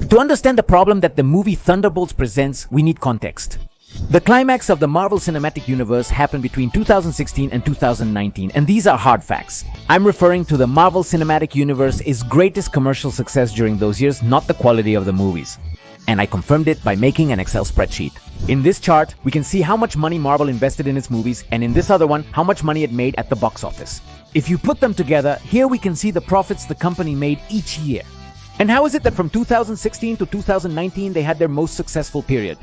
To understand the problem that the movie Thunderbolts presents, we need context. The climax of the Marvel Cinematic Universe happened between 2016 and 2019, and these are hard facts. I'm referring to the Marvel Cinematic Universe's greatest commercial success during those years, not the quality of the movies. And I confirmed it by making an Excel spreadsheet. In this chart, we can see how much money Marvel invested in its movies, and in this other one, how much money it made at the box office. If you put them together, here we can see the profits the company made each year. And how is it that from 2016 to 2019 they had their most successful period?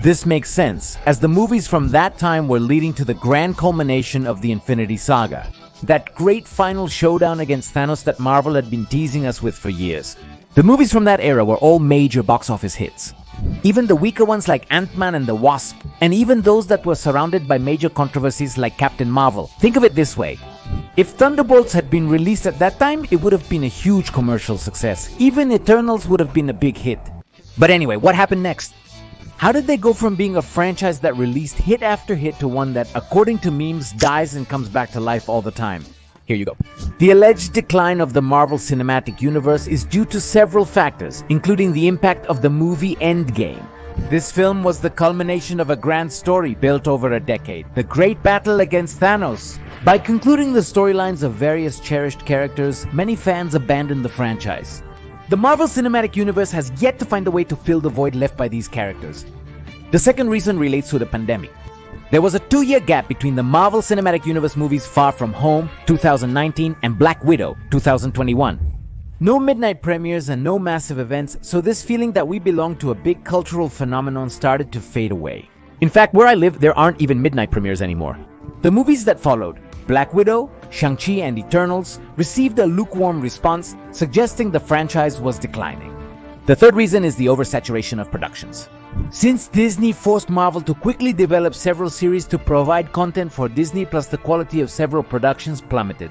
This makes sense, as the movies from that time were leading to the grand culmination of the Infinity Saga. That great final showdown against Thanos that Marvel had been teasing us with for years. The movies from that era were all major box office hits. Even the weaker ones like Ant-Man and the Wasp, and even those that were surrounded by major controversies like Captain Marvel. Think of it this way. If Thunderbolts had been released at that time, it would have been a huge commercial success. Even Eternals would have been a big hit. But anyway, what happened next? How did they go from being a franchise that released hit after hit to one that, according to memes, dies and comes back to life all the time? Here you go. The alleged decline of the Marvel Cinematic Universe is due to several factors, including the impact of the movie Endgame. This film was the culmination of a grand story built over a decade, the great battle against Thanos. By concluding the storylines of various cherished characters, many fans abandoned the franchise. The Marvel Cinematic Universe has yet to find a way to fill the void left by these characters. The second reason relates to the pandemic. There was a 2-year gap between the Marvel Cinematic Universe movies Far From Home, 2019, and Black Widow, 2021. No midnight premieres and no massive events, so this feeling that we belong to a big cultural phenomenon started to fade away. In fact, where I live, there aren't even midnight premieres anymore. The movies that followed, Black Widow, Shang-Chi, and Eternals, received a lukewarm response, suggesting the franchise was declining. The third reason is the oversaturation of productions. Since Disney forced Marvel to quickly develop several series to provide content for Disney, plus the quality of several productions plummeted.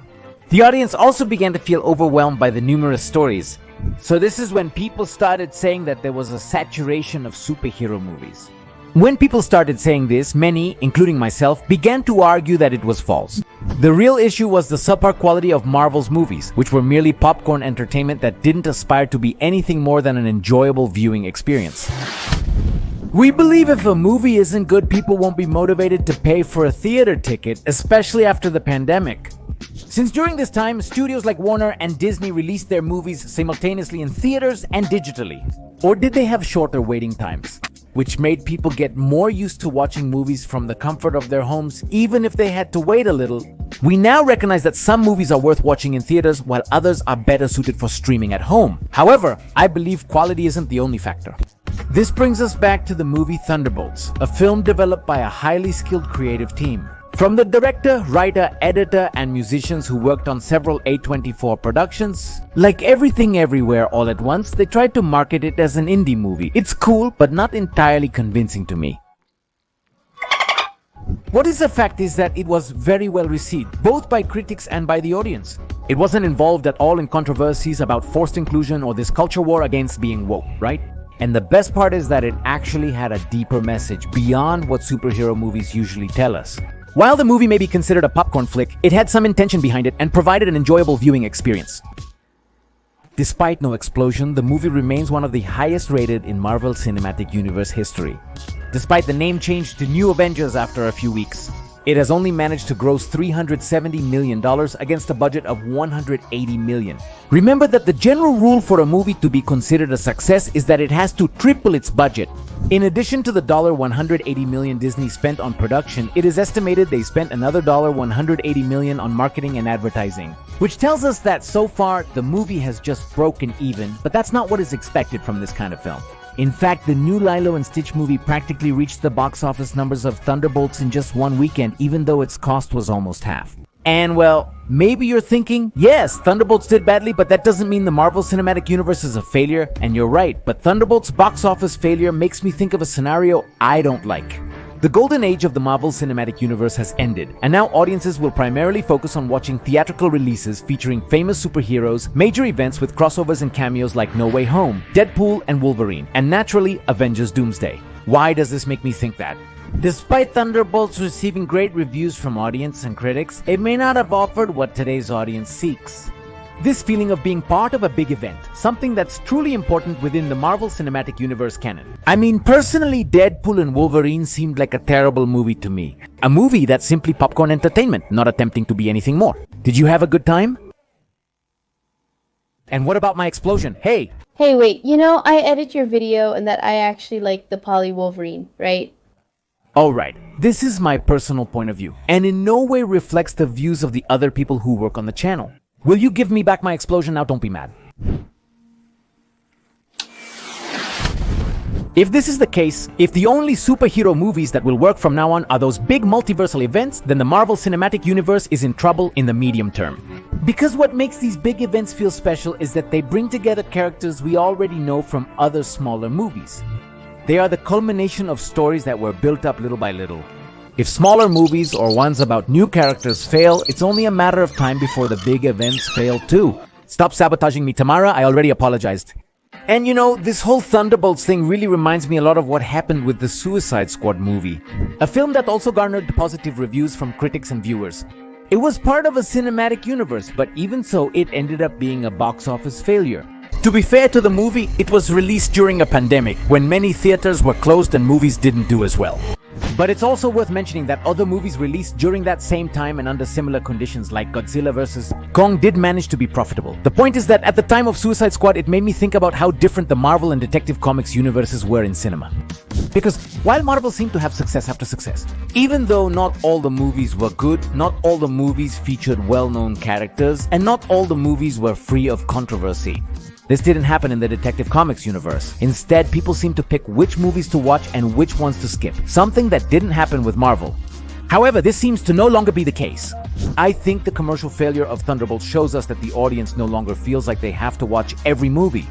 The audience also began to feel overwhelmed by the numerous stories. So this is when people started saying that there was a saturation of superhero movies. When people started saying this, many, including myself, began to argue that it was false. The real issue was the subpar quality of Marvel's movies, which were merely popcorn entertainment that didn't aspire to be anything more than an enjoyable viewing experience. We believe if a movie isn't good, people won't be motivated to pay for a theater ticket, especially after the pandemic. Since during this time, studios like Warner and Disney released their movies simultaneously in theaters and digitally. Or did they have shorter waiting times, which made people get more used to watching movies from the comfort of their homes, even if they had to wait a little? We now recognize that some movies are worth watching in theaters, while others are better suited for streaming at home. However, I believe quality isn't the only factor. This brings us back to the movie Thunderbolts, a film developed by a highly skilled creative team. From the director, writer, editor, and musicians who worked on several A24 productions, like Everything Everywhere All at Once, they tried to market it as an indie movie. It's cool, but not entirely convincing to me. What is a fact is that it was very well received, both by critics and by the audience. It wasn't involved at all in controversies about forced inclusion or this culture war against being woke, right? And the best part is that it actually had a deeper message beyond what superhero movies usually tell us. While the movie may be considered a popcorn flick, it had some intention behind it and provided an enjoyable viewing experience. Despite no explosion, the movie remains one of the highest rated in Marvel Cinematic Universe history. Despite the name change to New Avengers after a few weeks, it has only managed to gross $370 million against a budget of $180 million. Remember that the general rule for a movie to be considered a success is that it has to triple its budget. In addition to the $180 million Disney spent on production, it is estimated they spent another $180 million on marketing and advertising. Which tells us that so far, the movie has just broken even, but that's not what is expected from this kind of film. In fact, the new Lilo and Stitch movie practically reached the box office numbers of Thunderbolts in just one weekend, even though its cost was almost half. And well, maybe you're thinking, yes, Thunderbolts did badly, but that doesn't mean the Marvel Cinematic Universe is a failure. And you're right, but Thunderbolts' box office failure makes me think of a scenario I don't like. The golden age of the Marvel Cinematic Universe has ended, and now audiences will primarily focus on watching theatrical releases featuring famous superheroes, major events with crossovers and cameos like No Way Home, Deadpool, and Wolverine, and naturally, Avengers Doomsday. Why does this make me think that? Despite Thunderbolts receiving great reviews from audience and critics, it may not have offered what today's audience seeks. This feeling of being part of a big event, something that's truly important within the Marvel Cinematic Universe canon. I mean, personally, Deadpool and Wolverine seemed like a terrible movie to me. A movie that's simply popcorn entertainment, not attempting to be anything more. Did you have a good time? And what about my explosion? Hey! Hey, wait, I edit your video and that I actually like the Poly Wolverine, right? Alright, this is my personal point of view, and in no way reflects the views of the other people who work on the channel. Will you give me back my explosion now? Don't be mad. If this is the case, if the only superhero movies that will work from now on are those big multiversal events, then the Marvel Cinematic Universe is in trouble in the medium term. Because what makes these big events feel special is that they bring together characters we already know from other smaller movies. They are the culmination of stories that were built up little by little. If smaller movies or ones about new characters fail, it's only a matter of time before the big events fail too. Stop sabotaging me, Tamara. I already apologized. And this whole Thunderbolts thing really reminds me a lot of what happened with the Suicide Squad movie. A film that also garnered positive reviews from critics and viewers. It was part of a cinematic universe, but even so, it ended up being a box office failure. To be fair to the movie, it was released during a pandemic, when many theaters were closed and movies didn't do as well. But it's also worth mentioning that other movies released during that same time and under similar conditions like Godzilla vs. Kong did manage to be profitable. The point is that at the time of Suicide Squad, it made me think about how different the Marvel and Detective Comics universes were in cinema. Because while Marvel seemed to have success after success, even though not all the movies were good, not all the movies featured well-known characters, and not all the movies were free of controversy. This didn't happen in the Detective Comics universe. Instead, people seemed to pick which movies to watch and which ones to skip, something that didn't happen with Marvel. However, this seems to no longer be the case. I think the commercial failure of Thunderbolts shows us that the audience no longer feels like they have to watch every movie.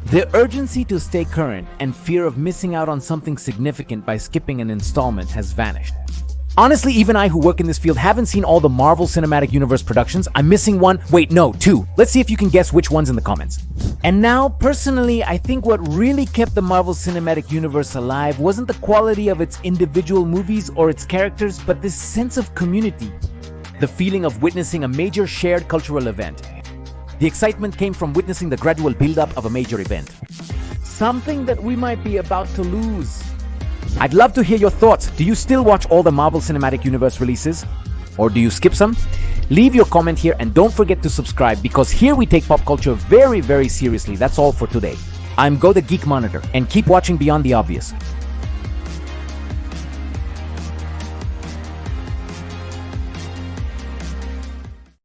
The urgency to stay current and fear of missing out on something significant by skipping an installment has vanished. Honestly, even I who work in this field haven't seen all the Marvel Cinematic Universe productions. I'm missing one. Wait, no, two. Let's see if you can guess which one's in the comments. And now, personally, I think what really kept the Marvel Cinematic Universe alive wasn't the quality of its individual movies or its characters, but this sense of community. The feeling of witnessing a major shared cultural event. The excitement came from witnessing the gradual build-up of a major event. Something that we might be about to lose. I'd love to hear your thoughts. Do you still watch all the Marvel Cinematic Universe releases? Or do you skip some? Leave your comment here and don't forget to subscribe because here we take pop culture very, very seriously. That's all for today. I'm Go the Geek Monitor and keep watching Beyond the Obvious.